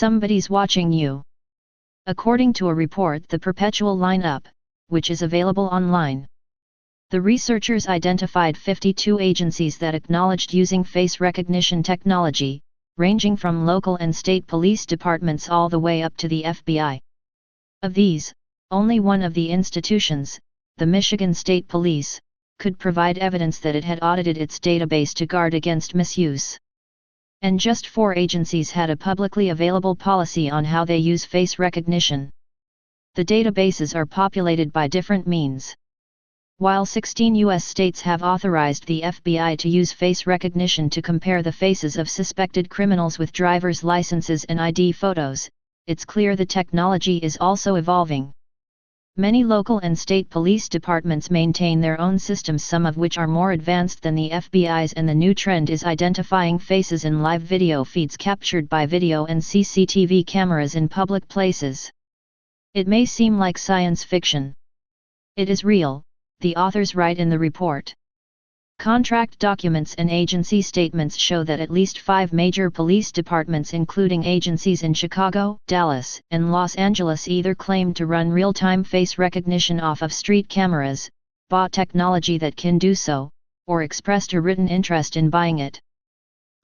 Somebody's watching you. According to a report, the Perpetual lineup, which is available online. The researchers identified 52 agencies that acknowledged using face recognition technology, ranging from local and state police departments all the way up to the FBI. Of these, only one of the institutions, the Michigan State Police, could provide evidence that it had audited its database to guard against misuse. And just 4 agencies had a publicly available policy on how they use face recognition. The databases are populated by different means. While 16 U.S. states have authorized the FBI to use face recognition to compare the faces of suspected criminals with driver's licenses and ID photos, it's clear the technology is also evolving. Many local and state police departments maintain their own systems, some of which are more advanced than the FBI's, and the new trend is identifying faces in live video feeds captured by video and CCTV cameras in public places. It may seem like science fiction. It is real, the authors write in the report. Contract documents and agency statements show that at least 5 major police departments, including agencies in Chicago, Dallas, and Los Angeles, either claim to run real-time face recognition off of street cameras, bought technology that can do so, or expressed a written interest in buying it.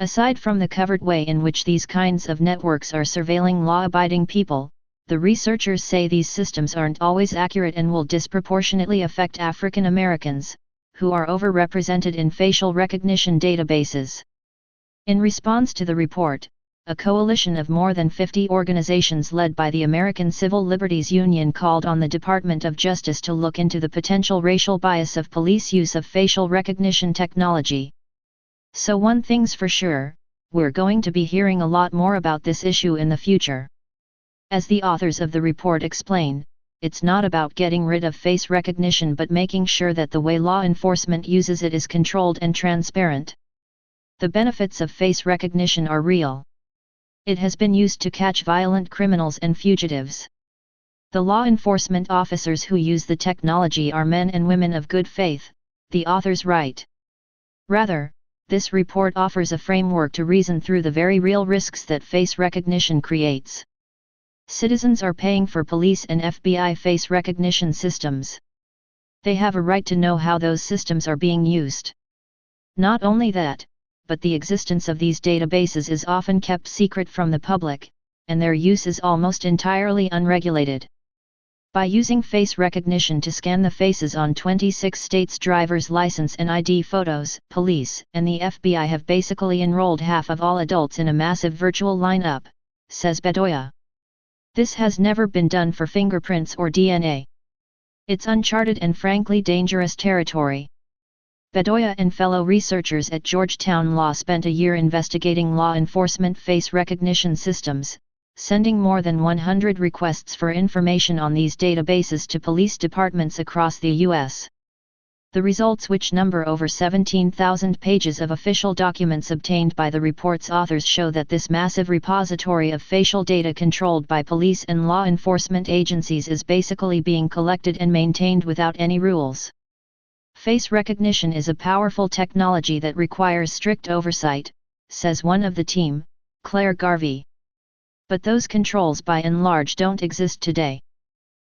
Aside from the covert way in which these kinds of networks are surveilling law-abiding people, the researchers say these systems aren't always accurate and will disproportionately affect African Americans, who are overrepresented in facial recognition databases. In response to the report, a coalition of more than 50 organizations led by the American Civil Liberties Union called on the Department of Justice to look into the potential racial bias of police use of facial recognition technology. So one thing's for sure, we're going to be hearing a lot more about this issue in the future. As the authors of the report explain, it's not about getting rid of face recognition but making sure that the way law enforcement uses it is controlled and transparent. The benefits of face recognition are real. It has been used to catch violent criminals and fugitives. The law enforcement officers who use the technology are men and women of good faith, the authors write. Rather, this report offers a framework to reason through the very real risks that face recognition creates. Citizens are paying for police and FBI face recognition systems. They have a right to know how those systems are being used. Not only that, but the existence of these databases is often kept secret from the public, and their use is almost entirely unregulated. By using face recognition to scan the faces on 26 states' driver's license and ID photos, police and the FBI have basically enrolled half of all adults in a massive virtual lineup, says Bedoya. This has never been done for fingerprints or DNA. It's uncharted and frankly dangerous territory. Bedoya and fellow researchers at Georgetown Law spent a year investigating law enforcement face recognition systems, sending more than 100 requests for information on these databases to police departments across the U.S. The results, which number over 17,000 pages of official documents obtained by the report's authors, show that this massive repository of facial data controlled by police and law enforcement agencies is basically being collected and maintained without any rules. Face recognition is a powerful technology that requires strict oversight, says one of the team, Claire Garvey. But those controls by and large don't exist today.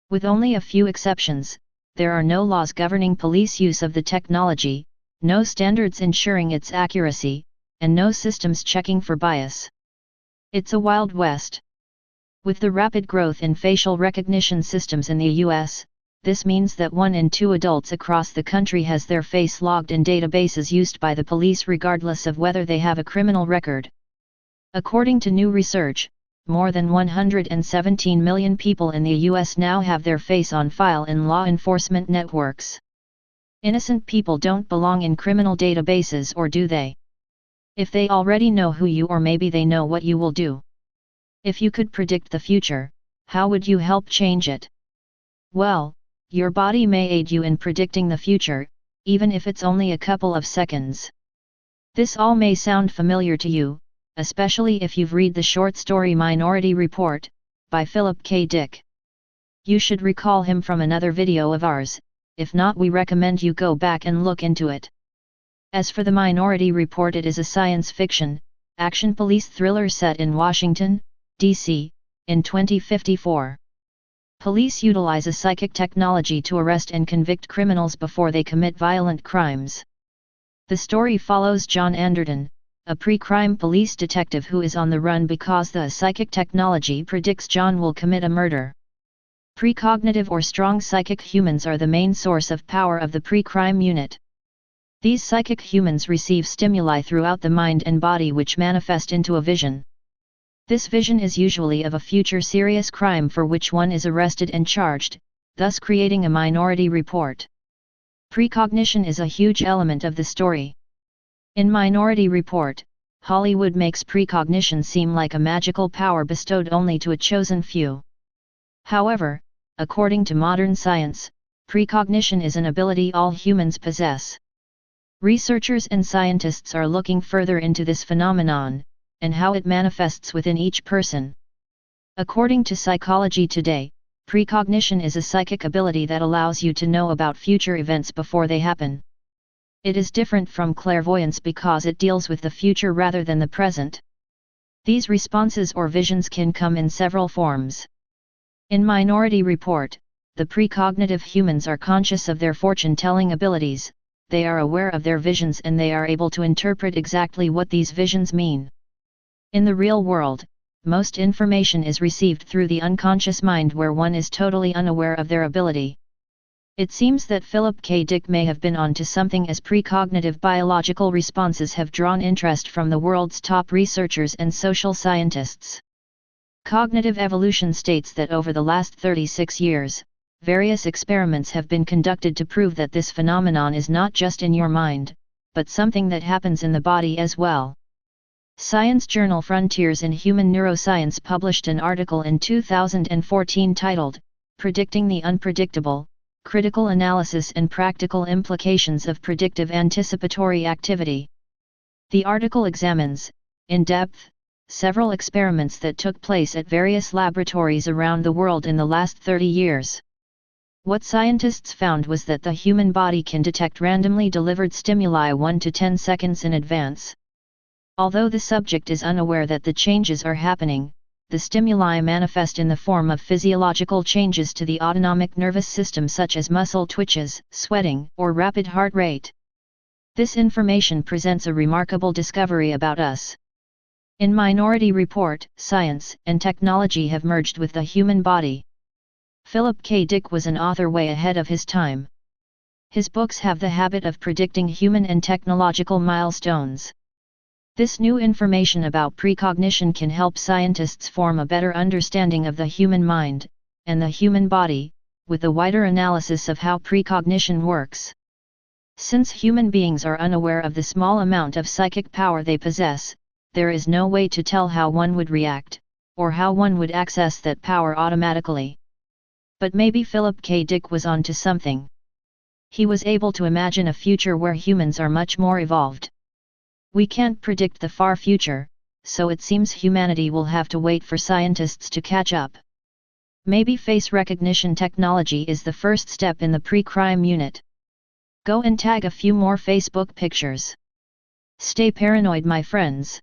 With only a few exceptions, there are no laws governing police use of the technology, no standards ensuring its accuracy, and no systems checking for bias. It's a Wild West. With the rapid growth in facial recognition systems in the U.S., this means that 1 in 2 adults across the country has their face logged in databases used by the police regardless of whether they have a criminal record. According to new research, more than 117 million people in the U.S. now have their face on file in law enforcement networks. Innocent people don't belong in criminal databases, or do they? If they already know who you, or maybe they know what you will do. If you could predict the future, how would you help change it? Well, your body may aid you in predicting the future, even if it's only a couple of seconds. This all may sound familiar to you, especially if you've read the short story Minority Report, by Philip K. Dick. You should recall him from another video of ours, if not we recommend you go back and look into it. As for the Minority Report, it is a science fiction, action police thriller set in Washington, D.C., in 2054. Police utilize a psychic technology to arrest and convict criminals before they commit violent crimes. The story follows John Anderton, a pre-crime police detective who is on the run because the psychic technology predicts John will commit a murder. Precognitive or strong psychic humans are the main source of power of the pre-crime unit. These psychic humans receive stimuli throughout the mind and body which manifest into a vision. This vision is usually of a future serious crime for which one is arrested and charged, thus creating a minority report. Precognition is a huge element of the story. In Minority Report, Hollywood makes precognition seem like a magical power bestowed only to a chosen few. However, according to modern science, precognition is an ability all humans possess. Researchers and scientists are looking further into this phenomenon, and how it manifests within each person. According to Psychology Today, precognition is a psychic ability that allows you to know about future events before they happen. It is different from clairvoyance because it deals with the future rather than the present. These responses or visions can come in several forms. In Minority Report, the precognitive humans are conscious of their fortune-telling abilities, they are aware of their visions and they are able to interpret exactly what these visions mean. In the real world, most information is received through the unconscious mind where one is totally unaware of their ability. It seems that Philip K. Dick may have been onto something as precognitive biological responses have drawn interest from the world's top researchers and social scientists. Cognitive evolution states that over the last 36 years, various experiments have been conducted to prove that this phenomenon is not just in your mind, but something that happens in the body as well. Science journal Frontiers in Human Neuroscience published an article in 2014 titled, Predicting the Unpredictable, Critical Analysis and Practical Implications of Predictive Anticipatory Activity. The article examines, in depth, several experiments that took place at various laboratories around the world in the last 30 years. What scientists found was that the human body can detect randomly delivered stimuli 1 to 10 seconds in advance. Although the subject is unaware that the changes are happening, the stimuli manifest in the form of physiological changes to the autonomic nervous system such as muscle twitches, sweating, or rapid heart rate. This information presents a remarkable discovery about us. In Minority Report, science and technology have merged with the human body. Philip K. Dick was an author way ahead of his time. His books have the habit of predicting human and technological milestones. This new information about precognition can help scientists form a better understanding of the human mind, and the human body, with a wider analysis of how precognition works. Since human beings are unaware of the small amount of psychic power they possess, there is no way to tell how one would react, or how one would access that power automatically. But maybe Philip K. Dick was onto something. He was able to imagine a future where humans are much more evolved. We can't predict the far future, so it seems humanity will have to wait for scientists to catch up. Maybe face recognition technology is the first step in the pre-crime unit. Go and tag a few more Facebook pictures. Stay paranoid, my friends.